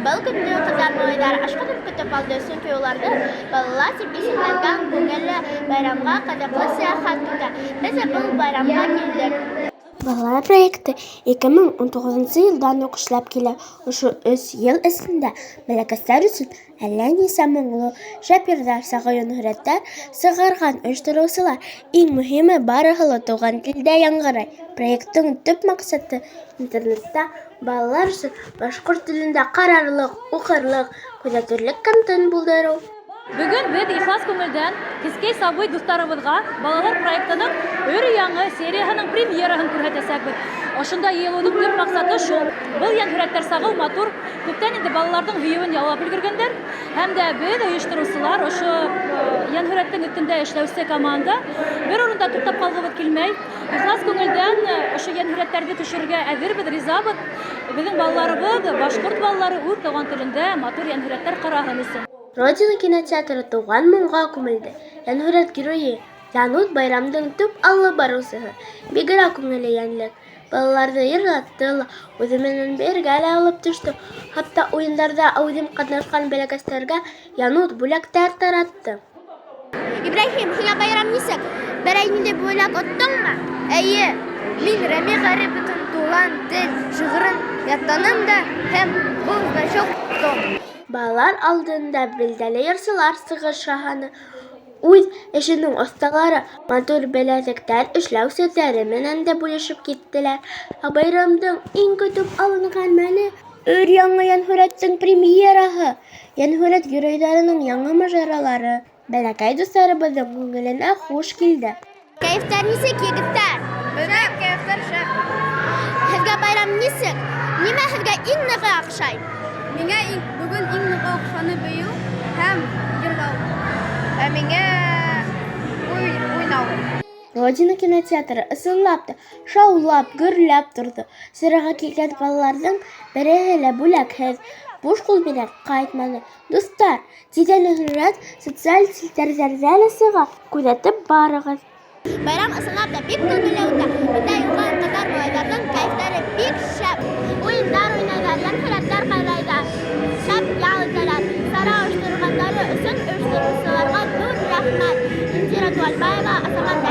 Был күнде кызлар малайлар ашкынып көтеп алды, чөнки уларда балалар тирбешенләнгән күңелле байрамга кызыклы сәяхәт көтә. Без бу байрамга килдек. Балалар проекты 2019 елдан ук эшләп килә. Ошо 3 ел эчендә бәләкәсләр өчен әллә нисә моңлы, шәп йырҙар, сагыюн һүрәттәр сығарған оештырыусылар. Иң мөһиме барыһы ла туган телдә яңгырай. Проекттың төп максаты интернетта балалар өчен башҡорт телендә ҡарарлыҡ, уҡырлыҡ, күҙәтерлек контент булдырыу. Бөгөн беҙ ихлас күңелдән кескәй сабый дуҫтарыбыҙға балалар проектының өр-яңы серияһының премьераһын күрһәтәсәкбеҙ. Ошонда йыйылыуҙың төп маҡсаты шул. Был йәнһүрәттәр сағыу матур, күптән инде балаларҙың һөйөүен яулап өлгөргәндәр. Һәм дә беҙ ойоштороусылар, ошо йәнһүрәттең өҫтөндә эшләүсе команда бер урында туҡтап ҡалғыбыҙ килмәй. Ихлас күңелдән ошо йәнһүрәттәрҙе төшөрөргә әҙербеҙ, ризабыҙ. Беҙҙең балаларыбыҙ, башҡорт балалары үҙ туған телендә матур йәнһүрәттәр ҡараһын өсөн. Родина кинотеатры туған моңға күмелде. Йәнһүрәт геройы Янут байрамдың төп алып барыусыһы. Бигерәк күңеле йәнлек. Балаларҙы йырлатты ла, үҙе менән бергә лә алып төштө. Хатта уйындарҙа әүҙем ҡатнашҡан бәләкәстәргә Янут бүләктәр таратты. Ибраһим, һиңә байрам нисек? Берәй ниндәй бүләк оттоңмо? Эйе, мин Рәми Ғариповтың туған тел шиғырын яттаным да һәм был значок том. Балалар алдында билдәле йырсылар сығышаһаны, үҙ эшенең оҫталары матур беләҙектәр эшләү серҙәре менән дә бүлешеп киттеләр. Ә байрамдың иң көтөп алынған мәле өр-яңы йәнһүрәттең премьераһы, йәнһүрәт геройҙарының яңы мажаралары бәләкәй дуҫтарыбыҙҙың күңеленә хуш килде. Кәйефтәр нисек, егеттәр? Шәп, кәйефтәр шәп. Һеҙгә байрам нисек? Нимә һеҙгә иң ныҡы оҡшай? Миңә бөгөн иң ныҡ оҡшаны бейеү һәм йырлау. Ә миңә уйнау. Родина кинотеатры ысынлап та шаулап, гөрләп торҙо. Сыраға килгән балаларҙың береһе лә бүләкһеҙ, буш ҡул менән ҡайтманы. Дуҫтар, тиҙҙән йәнһүрәт социаль селтәрҙәрҙә лә сыға. Күҙәтеп барығыҙ. Байрам ысынлап та бик күңелле үтә. Бында юлған ҡыҙҙар малайҙарҙың кәйефтәре бик шәп. Уйындар уйнайҙар, йәнһүрәттәр ҡарайҙар, шәп ял итәләр. Сара ойошторғандары өсөн ойоштороусыларға ҙур рәхмәт. Инзира Туғанбаева, Асаман